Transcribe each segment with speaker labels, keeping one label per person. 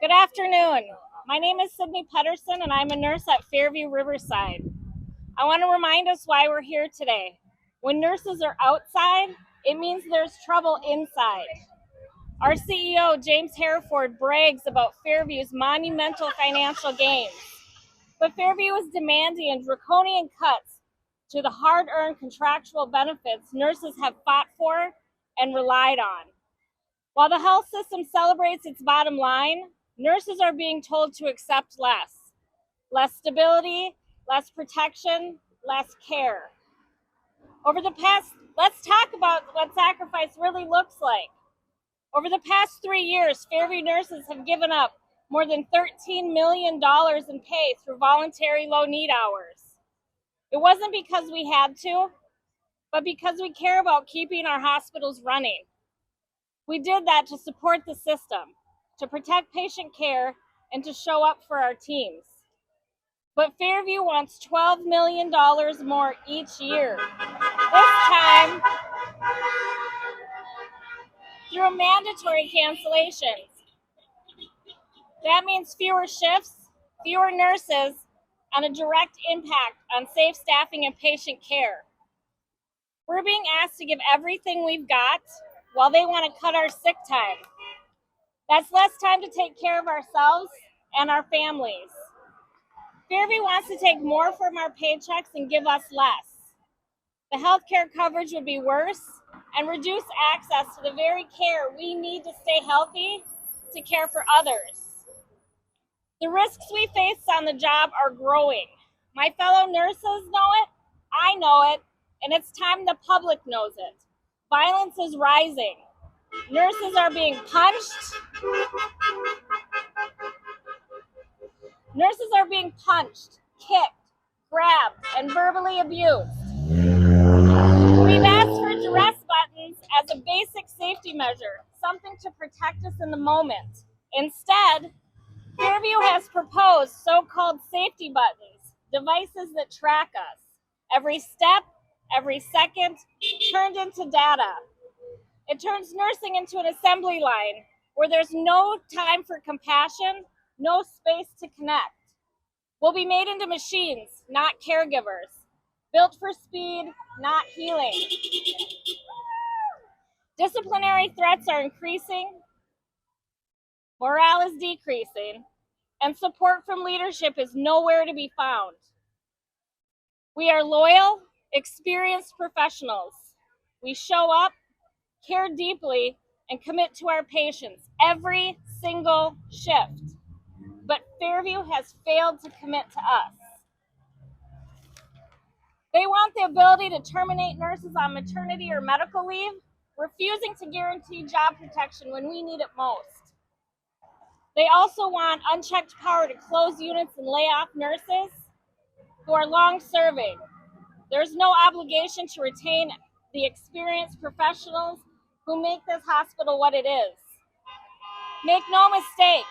Speaker 1: Good afternoon. My name is Sydney Pedersen and I'm a nurse at Fairview Riverside. I want to remind us why we're here today. When nurses are outside, it means there's trouble inside. Our CEO, James Hereford, brags about Fairview's monumental financial gains, but Fairview is demanding draconian cuts to the hard-earned contractual benefits nurses have fought for and relied on. While the health system celebrates its bottom line, nurses are being told to accept less stability, less protection, less care. Let's talk about what sacrifice really looks like. Over the past 3 years, Fairview nurses have given up more than $13 million in pay through voluntary low need hours. It wasn't because we had to, but because we care about keeping our hospitals running. We did that to support the system, to protect patient care, and to show up for our teams. But Fairview wants $12 million more each year. This time, through mandatory cancellations. That means fewer shifts, fewer nurses, and a direct impact on safe staffing and patient care. We're being asked to give everything we've got while they want to cut our sick time. That's less time to take care of ourselves and our families. Fairview wants to take more from our paychecks and give us less. The healthcare coverage would be worse and reduce access to the very care we need to stay healthy, to care for others. The risks we face on the job are growing. My fellow nurses know it, I know it, and it's time the public knows it. Violence is rising. Nurses are being punched. Nurses are being punched, kicked, grabbed, and verbally abused. We've asked for duress buttons as a basic safety measure, something to protect us in the moment. Instead, Fairview has proposed so-called safety buttons, devices that track us. Every step, every second, turned into data. It turns nursing into an assembly line where there's no time for compassion, no space to connect. We'll be made into machines, not caregivers. Built for speed, not healing. Disciplinary threats are increasing, morale is decreasing, and support from leadership is nowhere to be found. We are loyal, experienced professionals. We show up, care deeply, and commit to our patients every single shift. But Fairview has failed to commit to us. They want the ability to terminate nurses on maternity or medical leave, refusing to guarantee job protection when we need it most. They also want unchecked power to close units and lay off nurses who are long serving. There's no obligation to retain the experienced professionals who make this hospital what it is. Make no mistake,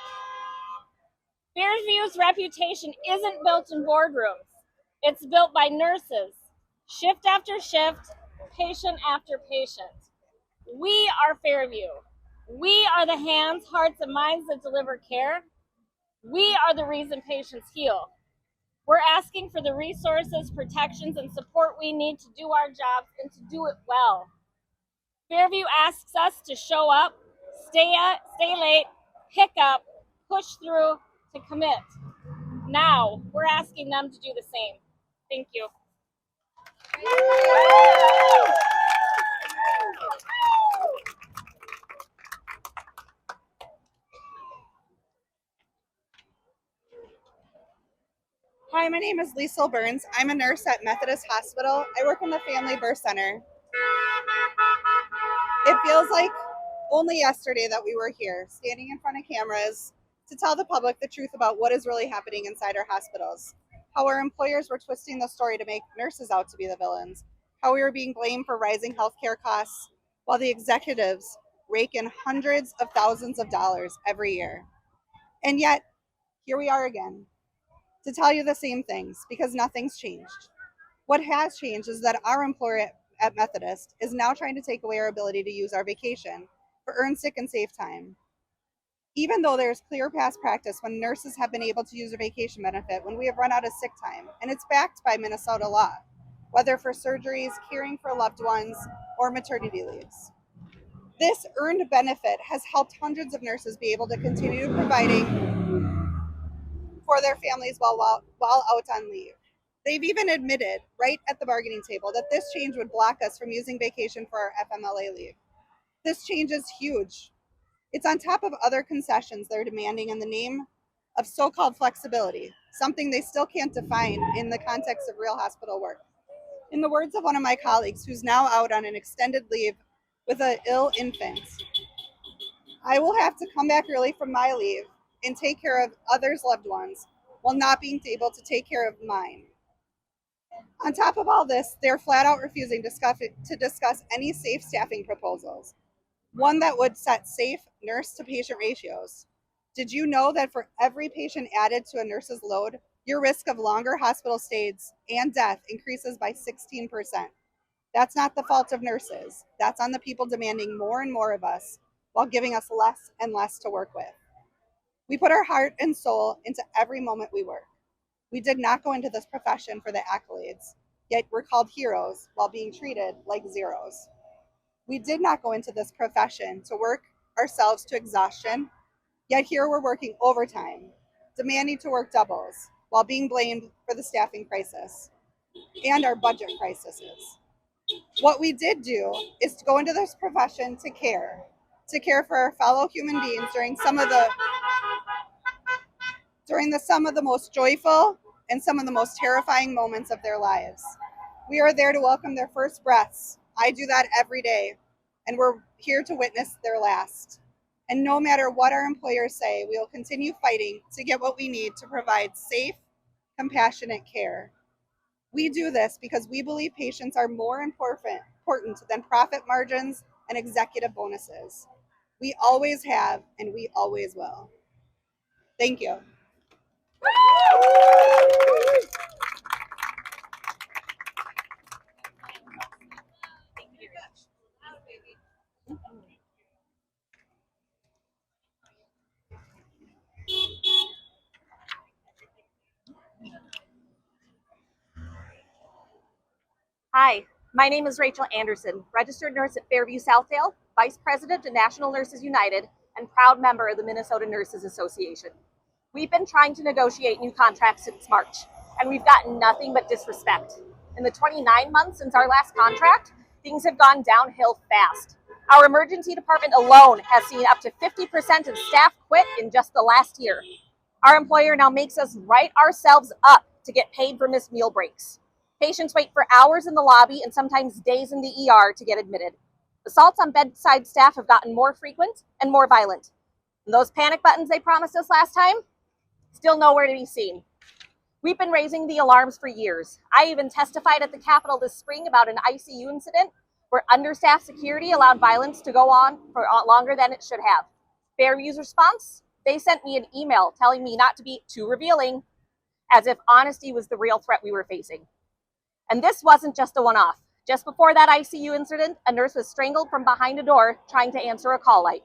Speaker 1: Fairview's reputation isn't built in boardrooms. It's built by nurses, shift after shift, patient after patient. We are Fairview. We are the hands, hearts, and minds that deliver care. We are the reason patients heal. We're asking for the resources, protections, and support we need to do our jobs and to do it well. Fairview asks us to show up, stay late, pick up, push through, to commit. Now, we're asking them to do the same. Thank you.
Speaker 2: Hi, my name is Liesl Burns. I'm a nurse at Methodist Hospital. I work in the Family Birth Center. It feels like only yesterday that we were here, standing in front of cameras to tell the public the truth about what is really happening inside our hospitals. How our employers were twisting the story to make nurses out to be the villains. How we were being blamed for rising healthcare costs, while the executives rake in hundreds of thousands of dollars every year. And yet, here we are again, to tell you the same things, because nothing's changed. What has changed is that our employer at Methodist is now trying to take away our ability to use our vacation for earned sick and safe time. even though there's clear past practice when nurses have been able to use a vacation benefit when we have run out of sick time, and it's backed by Minnesota law, whether for surgeries, caring for loved ones, or maternity leaves. This earned benefit has helped hundreds of nurses be able to continue providing for their families while out on leave. They've even admitted right at the bargaining table that this change would block us from using vacation for our FMLA leave. This change is huge. It's on top of other concessions they're demanding in the name of so called flexibility, something they still can't define in the context of real hospital work. In the words of one of my colleagues who's now out on an extended leave with an ill infant, I will have to come back early from my leave and take care of others' loved ones while not being able to take care of mine. On top of all this, they're flat out refusing to discuss any safe staffing proposals, one that would set safe nurse to patient ratios. Did you know that for every patient added to a nurse's load, your risk of longer hospital stays and death increases by 16%? That's not the fault of nurses. That's on the people demanding more and more of us while giving us less and less to work with. We put our heart and soul into every moment we work. We did not go into this profession for the accolades, yet we're called heroes while being treated like zeros. We did not go into this profession to work ourselves to exhaustion, yet here we're working overtime, demanding to work doubles while being blamed for the staffing crisis and our budget crises. What we did do is to go into this profession to care for our fellow human beings during some of the most joyful and some of the most terrifying moments of their lives. We are there to welcome their first breaths. I do that every day, and we're here to witness their last. And no matter what our employers say, we will continue fighting to get what we need to provide safe, compassionate care. We do this because we believe patients are more important than profit margins and executive bonuses. We always have, and we always will. Thank you.
Speaker 3: Hi, my name is Rachel Anderson, registered nurse at Fairview Southdale, Vice President of National Nurses United, and proud member of the Minnesota Nurses Association. We've been trying to negotiate new contracts since March, and we've gotten nothing but disrespect. In the 29 months since our last contract, things have gone downhill fast. Our emergency department alone has seen up to 50% of staff quit in just the last year. Our employer now makes us write ourselves up to get paid for missed meal breaks. Patients wait for hours in the lobby and sometimes days in the ER to get admitted. Assaults on bedside staff have gotten more frequent and more violent. And those panic buttons they promised us last time, still nowhere to be seen. We've been raising the alarms for years. I even testified at the Capitol this spring about an ICU incident where understaffed security allowed violence to go on for longer than it should have. Fairview's response? They sent me an email telling me not to be too revealing, as if honesty was the real threat we were facing. And this wasn't just a one-off. Just before that ICU incident, a nurse was strangled from behind a door trying to answer a call light.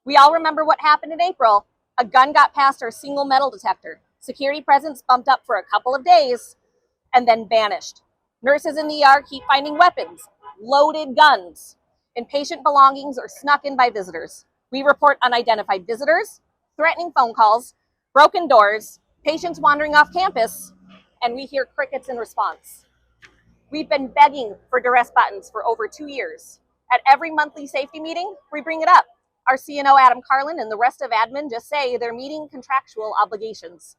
Speaker 3: We all remember what happened in April. A gun got past our single metal detector. Security presence bumped up for a couple of days and then vanished. Nurses in the ER keep finding weapons, loaded guns, and patient belongings are snuck in by visitors. We report unidentified visitors, threatening phone calls, broken doors, patients wandering off campus, and we hear crickets in response. We've been begging for duress buttons for over 2 years. At every monthly safety meeting, we bring it up. Our CNO, Adam Carlin, and the rest of admin just say they're meeting contractual obligations.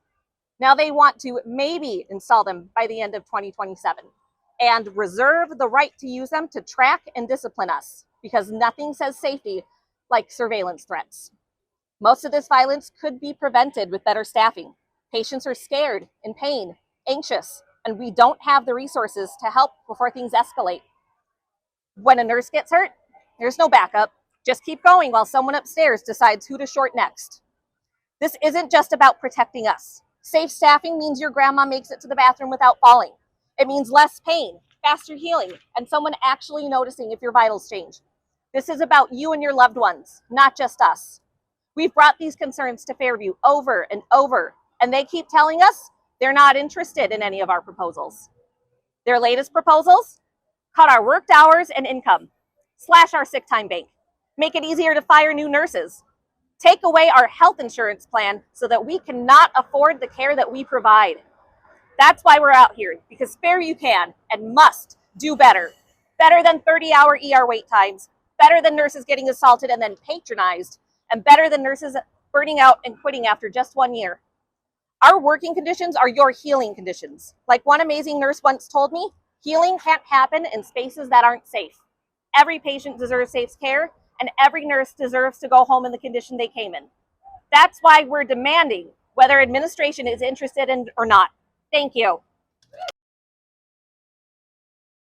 Speaker 3: Now they want to maybe install them by the end of 2027 and reserve the right to use them to track and discipline us because nothing says safety like surveillance threats. Most of this violence could be prevented with better staffing. Patients are scared, in pain, anxious, and we don't have the resources to help before things escalate. When a nurse gets hurt, there's no backup. Just keep going while someone upstairs decides who to short next. This isn't just about protecting us. Safe staffing means your grandma makes it to the bathroom without falling. It means less pain, faster healing, and someone actually noticing if your vitals change. This is about you and your loved ones, not just us. We've brought these concerns to Fairview over and over, and they keep telling us they're not interested in any of our proposals. Their latest proposals: cut our worked hours and income, slash our sick time bank, make it easier to fire new nurses, take away our health insurance plan so that we cannot afford the care that we provide. That's why we're out here, because Fairview can and must do better. Better than 30-hour ER wait times, better than nurses getting assaulted and then patronized, and better than nurses burning out and quitting after just 1 year. Our working conditions are your healing conditions. Like one amazing nurse once told me, healing can't happen in spaces that aren't safe. Every patient deserves safe care, and every nurse deserves to go home in the condition they came in. That's why we're demanding, whether administration is interested in or not. Thank you.